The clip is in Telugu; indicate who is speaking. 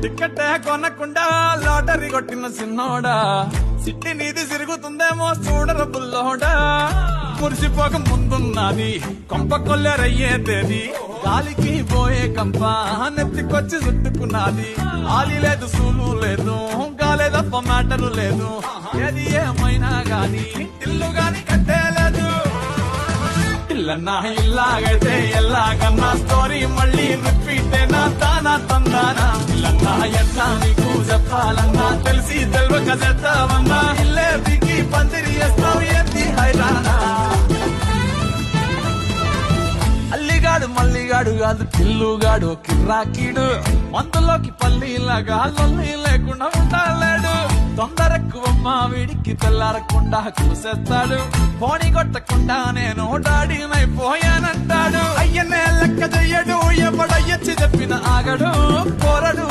Speaker 1: టికెట్ కొనకుండా లాటరీ కొట్టిన సిన్నోడా సిట్టి నీది సిరుగుతుందేమో చూడర బుల్లోడా మురిసిపోక ముందున్నది కొంప కొల్లెరయ్యేది గాలికి పోయే కంప నెత్తికొచ్చి చుట్టుకున్నది ఆలి లేదు సూలు లేదు గాలే తప్ప మ్యాటరు లేదు ఏది ఏమైనా గాని ఇల్లు గాని కట్టేలేదు ఇల్లన్నా ఇల్లాగైతే ఎల్లాగన్నా స్టోరీ మళ్ళీ రిపీట్ నా తానా తందానా ఇల్లన్నా ఎట్లా నీకు చెప్పాలన్నా తెలిసి తెలియక చేస్తావన్నా ఇల్లే దిగి పందిరి వేస్తావు ఏంటి హైరానా అల్లిగాడు మల్లిగాడు కాదు పిల్లుగాడు కిర్రాకీడు మందులోకి పల్లీలాగా లొల్లి లేకుండా ఉండలేడు తొందరెక్కువమ్మా వీడికి తెల్లారకుండా కూసేస్తాడు పోనీ కొట్టకుండా నేను డాడీనైపోయానంటాడు అయ్యనే లెక్క చెయ్యడు ఎవడయ్యచ్చి చెప్పిన ఆగడు కోరడు